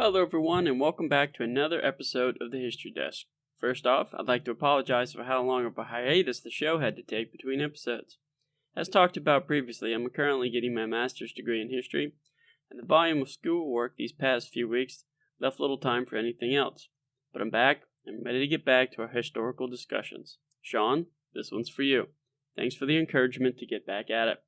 Hello everyone and welcome back to another episode of the History Desk. First off, I'd like to apologize for how long of a hiatus the show had to take between episodes. As talked about previously, I'm currently getting my master's degree in history, and the volume of schoolwork these past few weeks left little time for anything else. But I'm back and ready to get back to our historical discussions. Sean, this one's for you. Thanks for the encouragement to get back at it.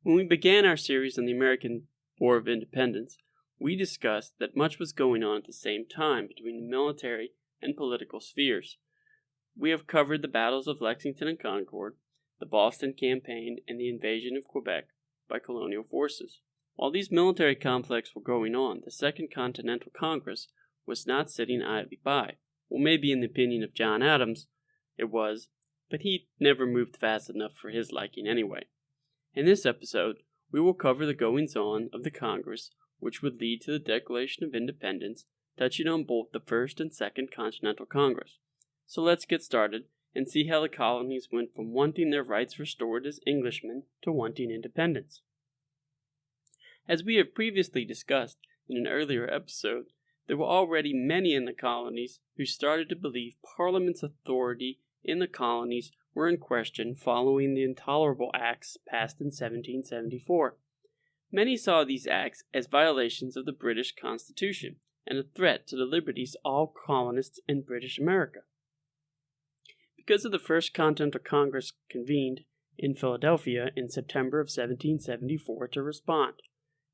When we began our series on the American War of Independence, we discussed that much was going on at the same time between the military and political spheres. We have covered the battles of Lexington and Concord, the Boston Campaign, and the invasion of Quebec by colonial forces. While these military conflicts were going on, the Second Continental Congress was not sitting idly by. Well, maybe in the opinion of John Adams, it was, but he never moved fast enough for his liking anyway. In this episode, we will cover the goings-on of the Congress, which would lead to the Declaration of Independence, touching on both the First and Second Continental Congress. So let's get started and see how the colonies went from wanting their rights restored as Englishmen to wanting independence. As we have previously discussed in an earlier episode, there were already many in the colonies who started to believe Parliament's authority in the colonies were in question following the intolerable acts passed in 1774. Many saw these acts as violations of the British Constitution and a threat to the liberties of all colonists in British America. Because of the First Continental Congress convened in Philadelphia in September of 1774 to respond,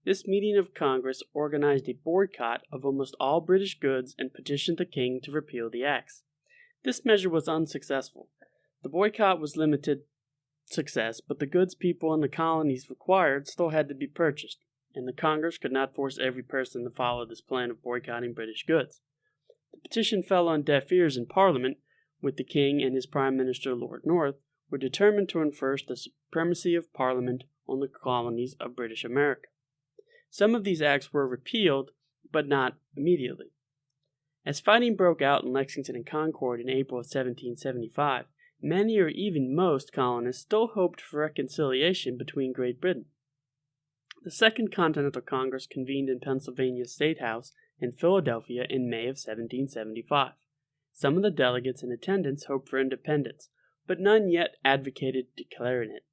this meeting of Congress organized a boycott of almost all British goods and petitioned the king to repeal the acts. This measure was unsuccessful. The boycott was limited success, but the goods people in the colonies required still had to be purchased, and the Congress could not force every person to follow this plan of boycotting British goods. The petition fell on deaf ears in Parliament, with the King and his Prime Minister Lord North were determined to enforce the supremacy of Parliament on the colonies of British America. Some of these acts were repealed, but not immediately. As fighting broke out in Lexington and Concord in April of 1775, many or even most colonists still hoped for reconciliation between Great Britain. The Second Continental Congress convened in Pennsylvania State House in Philadelphia in May of 1775. Some of the delegates in attendance hoped for independence, but none yet advocated declaring it.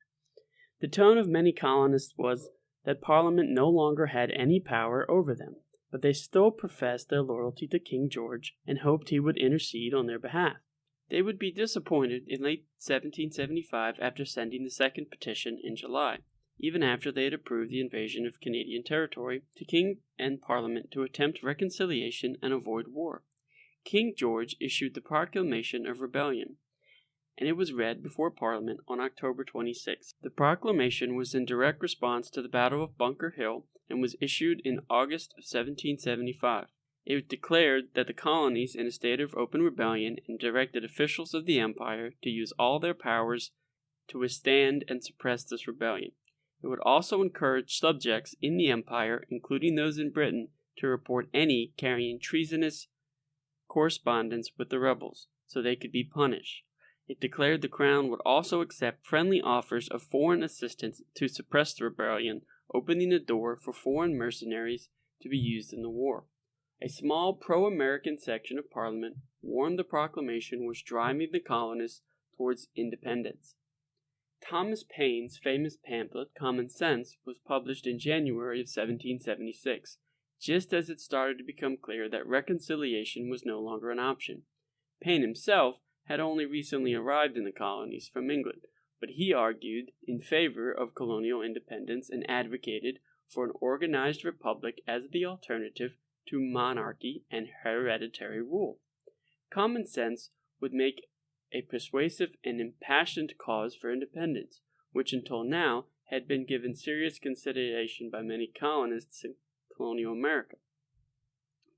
The tone of many colonists was that Parliament no longer had any power over them, but they still professed their loyalty to King George and hoped he would intercede on their behalf. They would be disappointed in late 1775 after sending the second petition in July, even after they had approved the invasion of Canadian territory, to King and Parliament to attempt reconciliation and avoid war. King George issued the Proclamation of Rebellion, and it was read before Parliament on October 26. The proclamation was in direct response to the Battle of Bunker Hill and was issued in August of 1775. It declared that the colonies in a state of open rebellion and directed officials of the empire to use all their powers to withstand and suppress this rebellion. It would also encourage subjects in the empire, including those in Britain, to report any carrying treasonous correspondence with the rebels, so they could be punished. It declared the crown would also accept friendly offers of foreign assistance to suppress the rebellion, opening the door for foreign mercenaries to be used in the war. A small pro-American section of Parliament warned the proclamation was driving the colonists towards independence. Thomas Paine's famous pamphlet, Common Sense, was published in January of 1776, just as it started to become clear that reconciliation was no longer an option. Paine himself had only recently arrived in the colonies from England, but he argued in favor of colonial independence and advocated for an organized republic as the alternative to monarchy and hereditary rule. Common Sense would make a persuasive and impassioned cause for independence, which until now had been given serious consideration by many colonists in colonial America.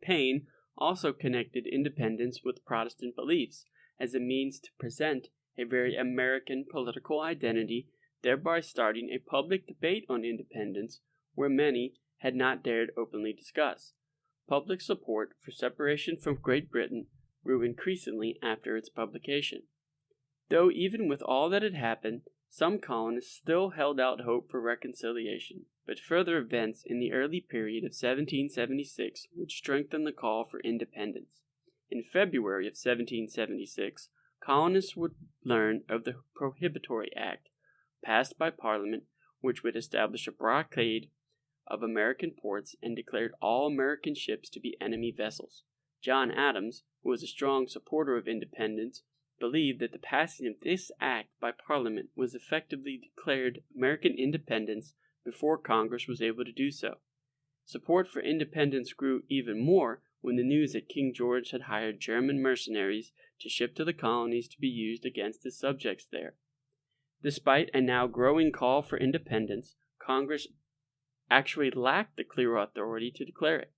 Paine also connected independence with Protestant beliefs as a means to present a very American political identity, thereby starting a public debate on independence where many had not dared openly discuss. Public support for separation from Great Britain grew increasingly after its publication. Though even with all that had happened, some colonists still held out hope for reconciliation but further events in the early period of 1776 would strengthen the call for independence. In February of 1776, colonists would learn of the Prohibitory Act, passed by Parliament, which would establish a blockade of American ports and declared all American ships to be enemy vessels. John Adams, who was a strong supporter of independence, believed that the passing of this act by Parliament was effectively declared American independence before Congress was able to do so. Support for independence grew even more when the news that King George had hired German mercenaries to ship to the colonies to be used against his subjects there. Despite a now growing call for independence, Congress actually lacked the clear authority to declare it.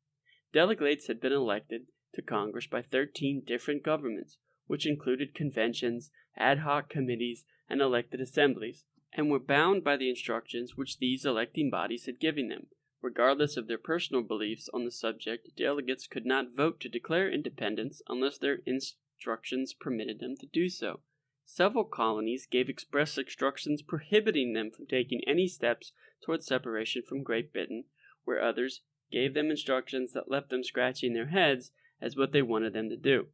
Delegates had been elected to Congress by 13 different governments, which included conventions, ad hoc committees, and elected assemblies, and were bound by the instructions which these electing bodies had given them. Regardless of their personal beliefs on the subject, delegates could not vote to declare independence unless their instructions permitted them to do so. Several colonies gave express instructions prohibiting them from taking any steps towards separation from Great Britain, where others gave them instructions that left them scratching their heads as what they wanted them to do.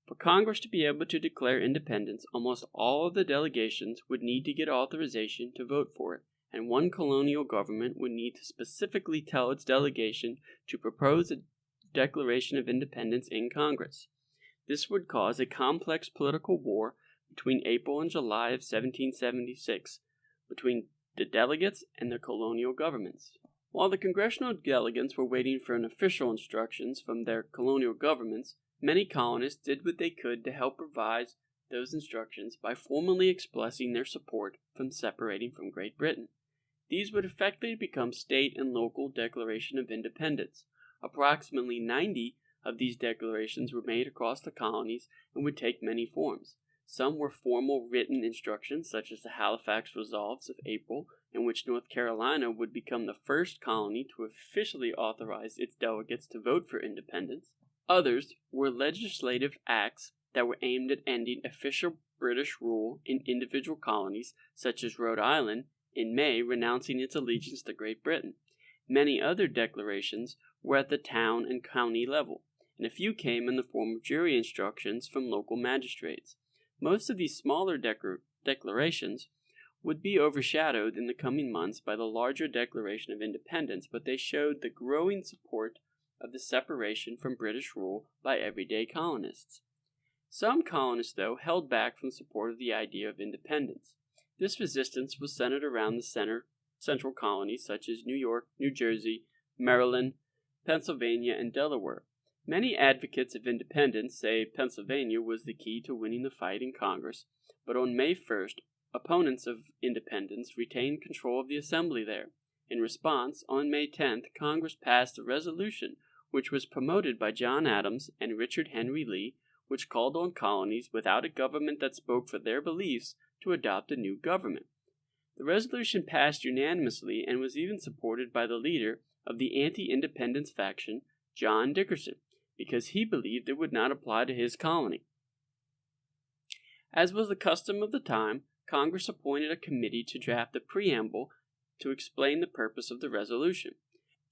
For Congress to be able to declare independence, almost all of the delegations would need to get authorization to vote for it, and one colonial government would need to specifically tell its delegation to propose a Declaration of Independence in Congress. This would cause a complex political war between April and July of 1776, between the delegates and the colonial governments. While the congressional delegates were waiting for official instructions from their colonial governments, many colonists did what they could to help revise those instructions by formally expressing their support from separating from Great Britain. These would effectively become state and local Declaration of Independence. Approximately 90 of these declarations were made across the colonies and would take many forms. Some were formal written instructions, such as the Halifax Resolves of April, in which North Carolina would become the first colony to officially authorize its delegates to vote for independence. Others were legislative acts that were aimed at ending official British rule in individual colonies, such as Rhode Island, in May renouncing its allegiance to Great Britain. Many other declarations were at the town and county level, and a few came in the form of jury instructions from local magistrates. Most of these smaller declarations would be overshadowed in the coming months by the larger Declaration of Independence, but they showed the growing support of the separation from British rule by everyday colonists. Some colonists, though, held back from support of the idea of independence. This resistance was centered around the central colonies such as New York, New Jersey, Maryland, Pennsylvania, and Delaware. Many advocates of independence say Pennsylvania was the key to winning the fight in Congress, but on May 1st, opponents of independence retained control of the assembly there. In response, on May 10th, Congress passed a resolution which was promoted by John Adams and Richard Henry Lee, which called on colonies without a government that spoke for their beliefs to adopt a new government. The resolution passed unanimously and was even supported by the leader of the anti-independence faction, John Dickerson, because he believed it would not apply to his colony. As was the custom of the time, Congress appointed a committee to draft a preamble to explain the purpose of the resolution.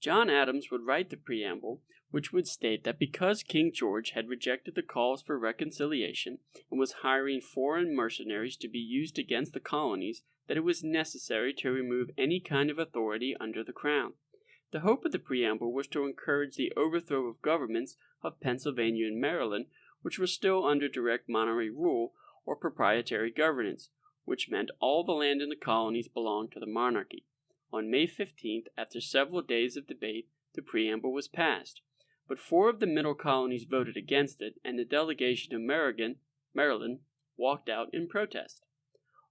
John Adams would write the preamble, which would state that because King George had rejected the calls for reconciliation and was hiring foreign mercenaries to be used against the colonies, that it was necessary to remove any kind of authority under the crown. The hope of the preamble was to encourage the overthrow of governments of Pennsylvania and Maryland, which were still under direct monarchy rule or proprietary governance, which meant all the land in the colonies belonged to the monarchy. On May 15th, after several days of debate, the preamble was passed, but 4 of the middle colonies voted against it, and the delegation of Maryland walked out in protest.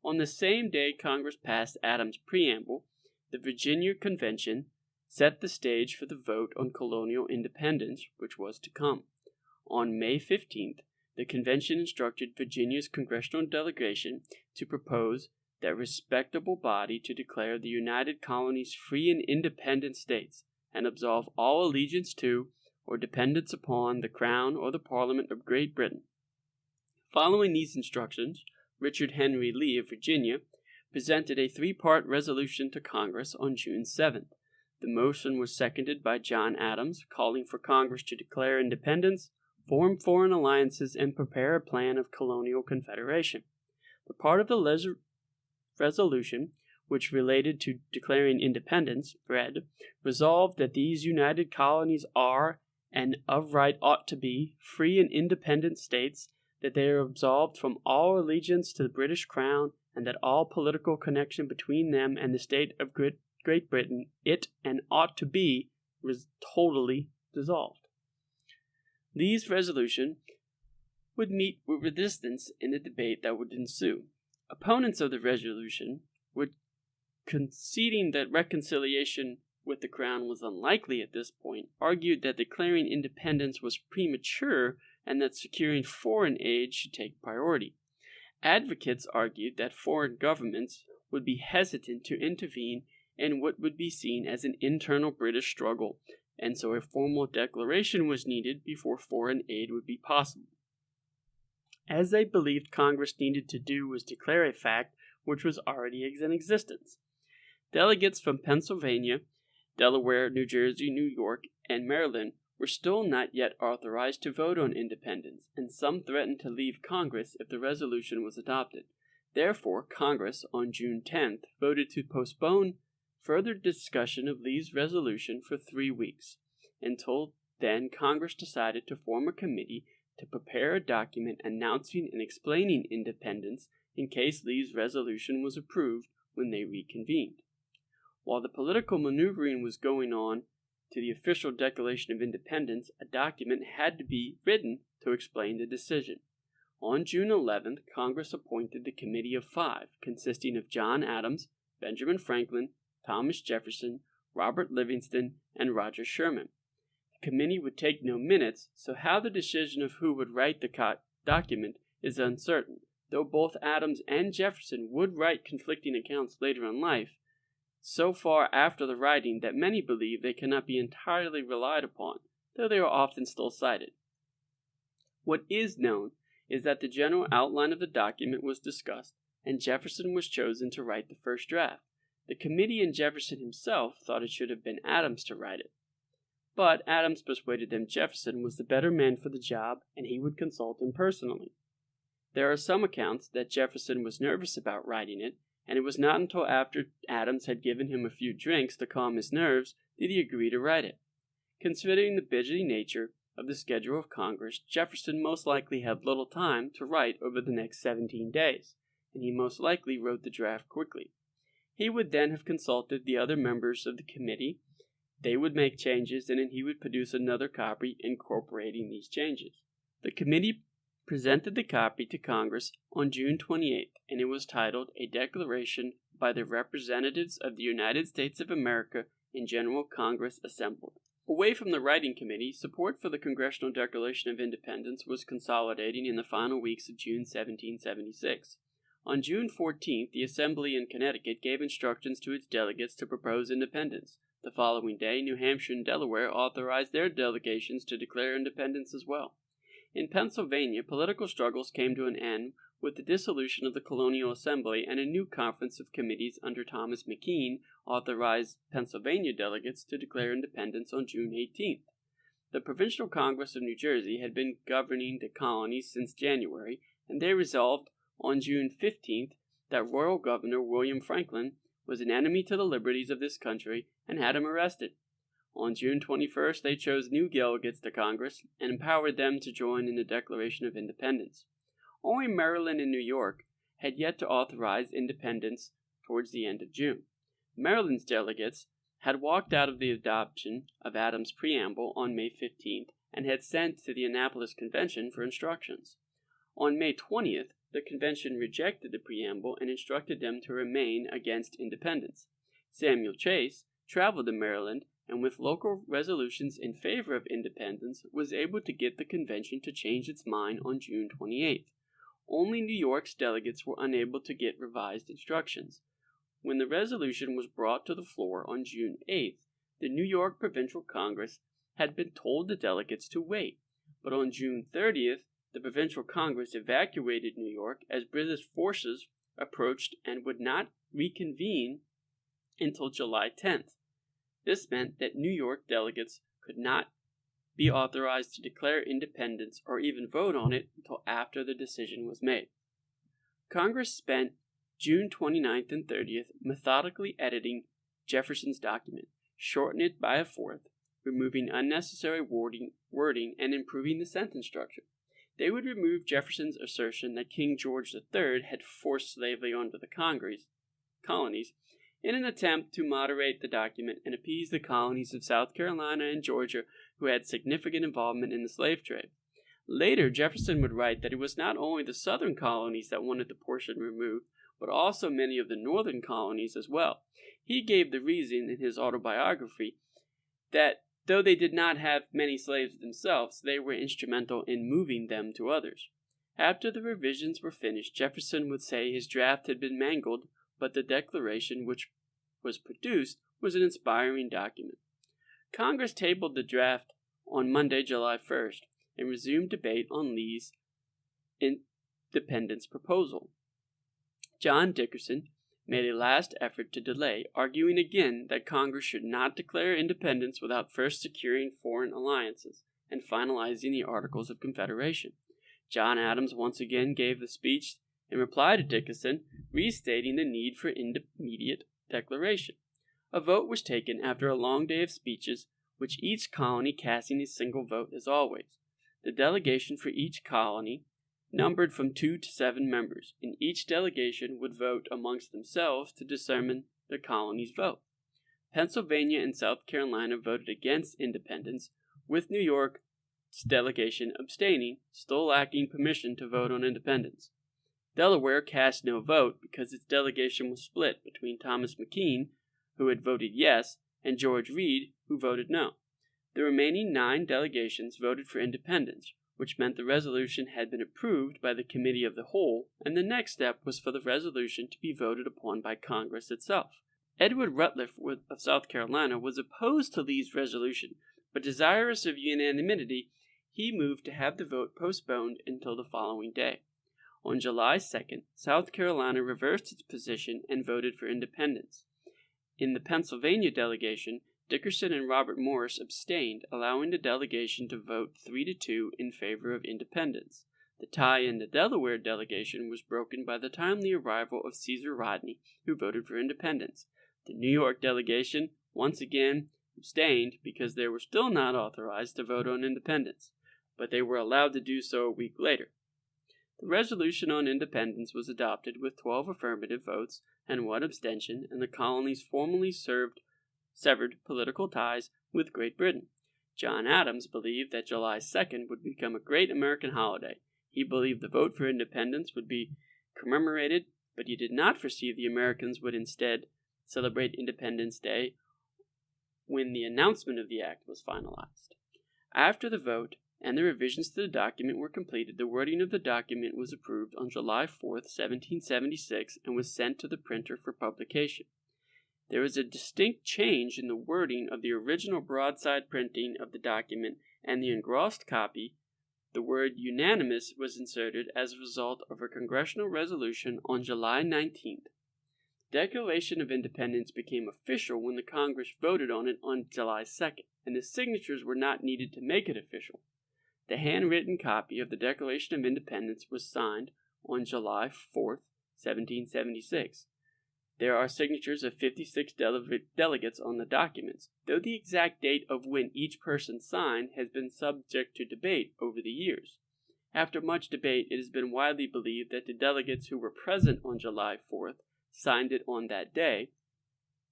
On the same day Congress passed Adams' preamble, the Virginia Convention set the stage for the vote on colonial independence, which was to come. On May 15th, the convention instructed Virginia's congressional delegation to propose that respectable body to declare the United Colonies free and independent states, and absolve all allegiance to or dependence upon the Crown or the Parliament of Great Britain. Following these instructions, Richard Henry Lee of Virginia presented a 3-part resolution to Congress on June 7th. The motion was seconded by John Adams, calling for Congress to declare independence, form foreign alliances, and prepare a plan of colonial confederation. The part of the resolution which related to declaring independence, read, resolved that these united colonies are, and of right ought to be, free and independent states, that they are absolved from all allegiance to the British Crown, and that all political connection between them and the state of Great Britain, it and ought to be, was totally dissolved. Lee's resolution would meet with resistance in the debate that would ensue. Opponents of the resolution, conceding that reconciliation with the Crown was unlikely at this point, argued that declaring independence was premature and that securing foreign aid should take priority. Advocates argued that foreign governments would be hesitant to intervene in what would be seen as an internal British struggle, and so a formal declaration was needed before foreign aid would be possible. As they believed Congress needed to do was declare a fact which was already in existence. Delegates from Pennsylvania, Delaware, New Jersey, New York, and Maryland were still not yet authorized to vote on independence, and some threatened to leave Congress if the resolution was adopted. Therefore, Congress, on June 10th, voted to postpone further discussion of Lee's resolution for 3 weeks. Until then, Congress decided to form a committee to prepare a document announcing and explaining independence in case Lee's resolution was approved when they reconvened. While the political maneuvering was going on to the official Declaration of Independence, a document had to be written to explain the decision. On June 11th, Congress appointed the Committee of Five, consisting of John Adams, Benjamin Franklin, Thomas Jefferson, Robert Livingston, and Roger Sherman. The committee would take no minutes, so how the decision of who would write the document is uncertain, though both Adams and Jefferson would write conflicting accounts later in life, so far after the writing that many believe they cannot be entirely relied upon, though they are often still cited. What is known is that the general outline of the document was discussed, and Jefferson was chosen to write the first draft. The committee and Jefferson himself thought it should have been Adams to write it. But Adams persuaded them Jefferson was the better man for the job, and he would consult him personally. There are some accounts that Jefferson was nervous about writing it, and it was not until after Adams had given him a few drinks to calm his nerves did he agree to write it. Considering the busy nature of the schedule of Congress, Jefferson most likely had little time to write over the next 17 days, and he most likely wrote the draft quickly. He would then have consulted the other members of the committee. They would make changes, and then he would produce another copy incorporating these changes. The committee presented the copy to Congress on June 28th, and it was titled A Declaration by the Representatives of the United States of America in General Congress Assembled. Away from the writing committee, support for the Congressional Declaration of Independence was consolidating in the final weeks of June 1776. On June 14th, the Assembly in Connecticut gave instructions to its delegates to propose independence. The following day, New Hampshire and Delaware authorized their delegations to declare independence as well. In Pennsylvania, political struggles came to an end with the dissolution of the Colonial Assembly, and a new conference of committees under Thomas McKean authorized Pennsylvania delegates to declare independence on June 18th. The Provincial Congress of New Jersey had been governing the colonies since January, and they resolved on June 15th that Royal Governor William Franklin was an enemy to the liberties of this country and had him arrested. On June 21st, they chose new delegates to Congress and empowered them to join in the Declaration of Independence. Only Maryland and New York had yet to authorize independence towards the end of June. Maryland's delegates had walked out of the adoption of Adams' preamble on May 15th and had sent to the Annapolis Convention for instructions. On May 20th, the convention rejected the preamble and instructed them to remain against independence. Samuel Chase traveled to Maryland and with local resolutions in favor of independence was able to get the convention to change its mind on June 28th. Only New York's delegates were unable to get revised instructions. When the resolution was brought to the floor on June 8th, the New York Provincial Congress had been told the delegates to wait, but on June 30th, the Provincial Congress evacuated New York as British forces approached and would not reconvene until July 10th. This meant that New York delegates could not be authorized to declare independence or even vote on it until after the decision was made. Congress spent June 29th and 30th methodically editing Jefferson's document, shortening it by a fourth, removing unnecessary wording, and improving the sentence structure. They would remove Jefferson's assertion that King George III had forced slavery onto the colonies in an attempt to moderate the document and appease the colonies of South Carolina and Georgia who had significant involvement in the slave trade. Later, Jefferson would write that it was not only the southern colonies that wanted the portion removed, but also many of the northern colonies as well. He gave the reason in his autobiography that though they did not have many slaves themselves, they were instrumental in moving them to others. After the revisions were finished, Jefferson would say his draft had been mangled, but the declaration which was produced was an inspiring document. Congress tabled the draft on Monday, July 1st, and resumed debate on Lee's independence proposal. John Dickerson made a last effort to delay, arguing again that Congress should not declare independence without first securing foreign alliances and finalizing the Articles of Confederation. John Adams once again gave the speech in reply to Dickerson, restating the need for immediate declaration. A vote was taken after a long day of speeches, which each colony casting a single vote as always. The delegation for each colony numbered from 2 to 7 members, and each delegation would vote amongst themselves to determine the colony's vote. Pennsylvania and South Carolina voted against independence, with New York's delegation abstaining, still lacking permission to vote on independence. Delaware cast no vote because its delegation was split between Thomas McKean, who had voted yes, and George Read, who voted no. The remaining 9 delegations voted for independence, which meant the resolution had been approved by the Committee of the Whole, and the next step was for the resolution to be voted upon by Congress itself. Edward Rutledge of South Carolina was opposed to Lee's resolution, but desirous of unanimity, he moved to have the vote postponed until the following day. On July 2nd, South Carolina reversed its position and voted for independence. In the Pennsylvania delegation, Dickerson and Robert Morris abstained, allowing the delegation to vote 3-2 in favor of independence. The tie in the Delaware delegation was broken by the timely arrival of Caesar Rodney, who voted for independence. The New York delegation once again abstained because they were still not authorized to vote on independence, but they were allowed to do so a week later. The resolution on independence was adopted with 12 affirmative votes and 1 abstention, and the colonies formally severed political ties with Great Britain. John Adams believed that July 2nd would become a great American holiday. He believed the vote for independence would be commemorated, but he did not foresee the Americans would instead celebrate Independence Day when the announcement of the act was finalized. After the vote and the revisions to the document were completed, the wording of the document was approved on July 4th, 1776, and was sent to the printer for publication. There was a distinct change in the wording of the original broadside printing of the document, and the engrossed copy. The word unanimous was inserted as a result of a congressional resolution on July 19th. The Declaration of Independence became official when the Congress voted on it on July 2nd, and the signatures were not needed to make it official. The handwritten copy of the Declaration of Independence was signed on July 4th, 1776. There are signatures of 56 delegates on the documents, though the exact date of when each person signed has been subject to debate over the years. After much debate, it has been widely believed that the delegates who were present on July 4th signed it on that day,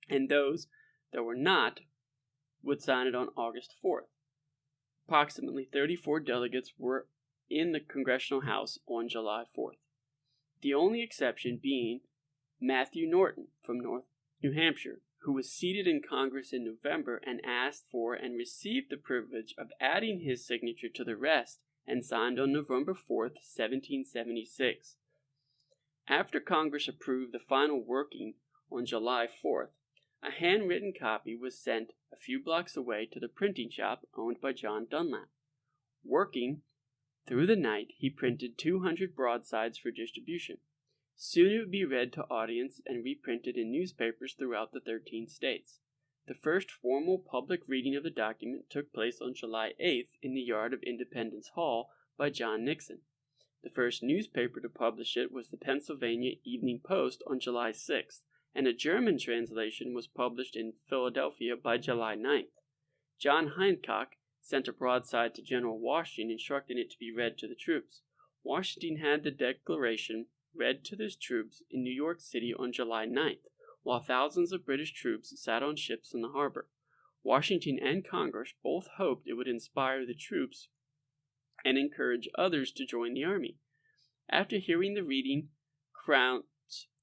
and those that were not would sign it on August 4th. Approximately 34 delegates were in the Congressional House on July 4th, the only exception being Matthew Norton from North New Hampshire, who was seated in Congress in November and asked for and received the privilege of adding his signature to the rest and signed on November 4th, 1776. After Congress approved the final working on July 4th, a handwritten copy was sent a few blocks away to the printing shop owned by John Dunlap. Working through the night, he printed 200 broadsides for distribution. Soon it would be read to audience and reprinted in newspapers throughout the 13 states. The first formal public reading of the document took place on July 8th in the yard of Independence Hall by John Nixon. The first newspaper to publish it was the Pennsylvania Evening Post on July 6th, and a German translation was published in Philadelphia by July 9th. John Hancock sent a broadside to General Washington instructing it to be read to the troops. Washington had the declaration read to his troops in New York City on July 9th, while thousands of British troops sat on ships in the harbor. Washington and Congress both hoped it would inspire the troops and encourage others to join the army. After hearing the reading, crowds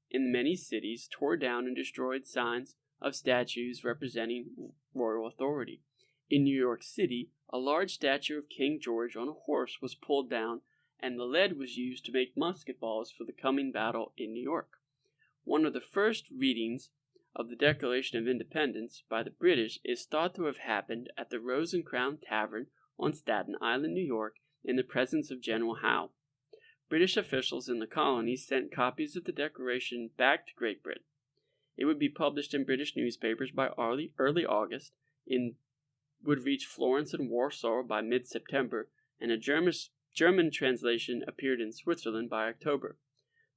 in many cities tore down and destroyed signs of statues representing royal authority. In New York City, a large statue of King George on a horse was pulled down, and the lead was used to make musket balls for the coming battle in New York. One of the first readings of the Declaration of Independence by the British is thought to have happened at the Rose and Crown Tavern on Staten Island, New York, in the presence of General Howe. British officials in the colonies sent copies of the Declaration back to Great Britain. It would be published in British newspapers by early August, would reach Florence and Warsaw by mid-September, and a German translation appeared in Switzerland by October.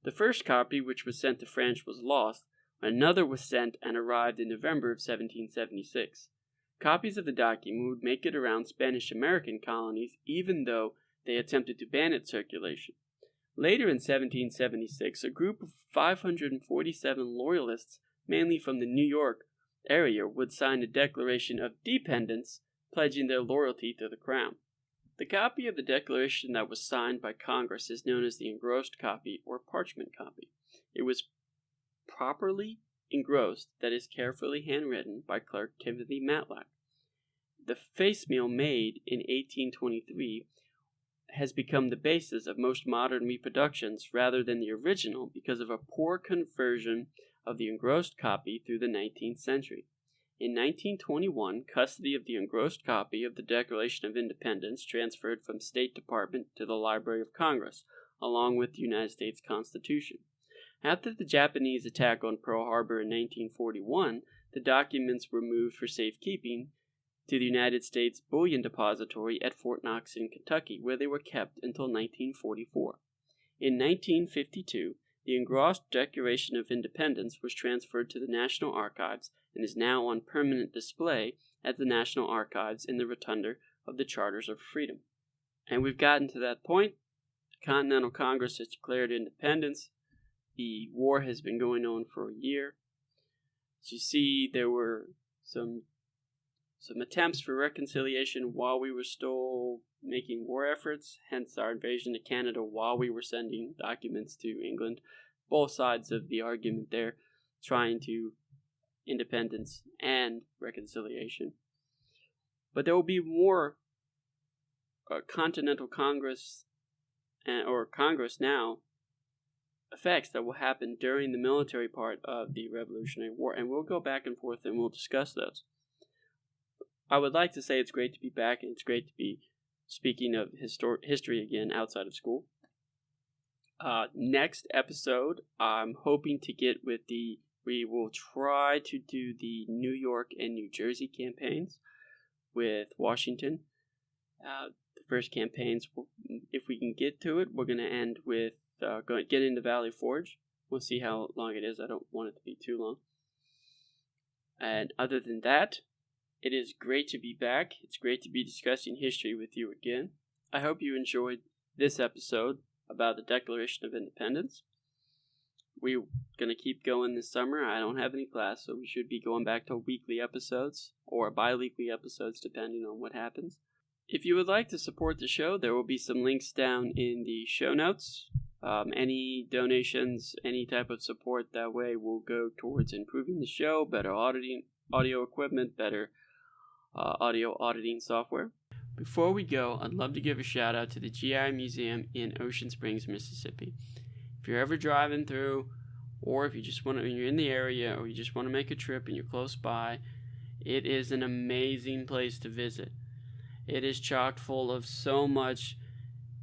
The first copy, which was sent to France, was lost. Another was sent and arrived in November of 1776. Copies of the document would make it around Spanish-American colonies, even though they attempted to ban its circulation. Later in 1776, a group of 547 loyalists, mainly from the New York area, would sign a Declaration of Dependence, pledging their loyalty to the Crown. The copy of the Declaration that was signed by Congress is known as the engrossed copy or parchment copy. It was properly engrossed, that is, carefully handwritten by Clerk Timothy Matlack. The facsimile made in 1823 has become the basis of most modern reproductions rather than the original because of a poor conversion of the engrossed copy through the 19th century. In 1921, custody of the engrossed copy of the Declaration of Independence transferred from State Department to the Library of Congress, along with the United States Constitution. After the Japanese attack on Pearl Harbor in 1941, the documents were moved for safekeeping to the United States Bullion Depository at Fort Knox in Kentucky, where they were kept until 1944. In 1952, the engrossed Declaration of Independence was transferred to the National Archives and is now on permanent display at the National Archives in the Rotunda of the Charters of Freedom. And we've gotten to that point. The Continental Congress has declared independence. The war has been going on for a year. As you see, there were some attempts for reconciliation while we were still making war efforts, hence our invasion of Canada while we were sending documents to England. Both sides of the argument there trying to independence and reconciliation. But there will be more Continental Congress or Congress now effects that will happen during the military part of the Revolutionary War, and we'll go back and forth and we'll discuss those. I would like to say it's great to be back, and it's great to be speaking of history again outside of school. Next episode, I'm hoping to get with we will try to do the New York and New Jersey campaigns with Washington. The first campaigns, if we can get to it, we're going to end with get into Valley Forge. We'll see how long it is. I don't want it to be too long. And other than that, it is great to be back. It's great to be discussing history with you again. I hope you enjoyed this episode about the Declaration of Independence. We're going to keep going this summer. I don't have any class, so we should be going back to weekly episodes or bi-weekly episodes depending on what happens. If you would like to support the show, there will be some links down in the show notes. Any donations, any type of support that way will go towards improving the show, better audio equipment, better audio auditing software. Before we go, I'd love to give a shout out to the GI Museum in Ocean Springs, Mississippi. If you're ever driving through, or if you just want to, you're in the area, or you just want to make a trip and you're close by, it is an amazing place to visit. It is chock full of so much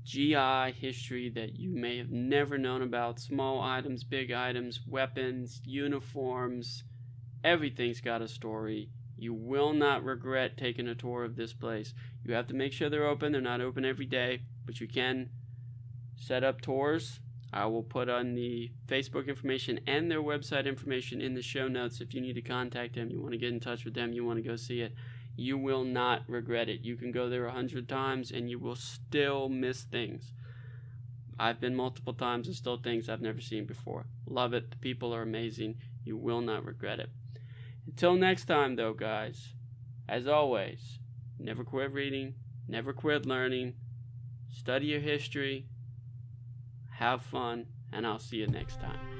GI history that you may have never known about. Small items, big items, weapons, uniforms, everything's got a story. You will not regret taking a tour of this place. You have to make sure they're open. They're not open every day, but you can set up tours. I will put on the Facebook information and their website information in the show notes if you need to contact them, you want to get in touch with them, you want to go see it. You will not regret it. You can go there 100 times and you will still miss things. I've been multiple times and still things I've never seen before. Love it. The people are amazing. You will not regret it. Until next time, though, guys, as always, never quit reading, never quit learning, study your history, have fun, and I'll see you next time.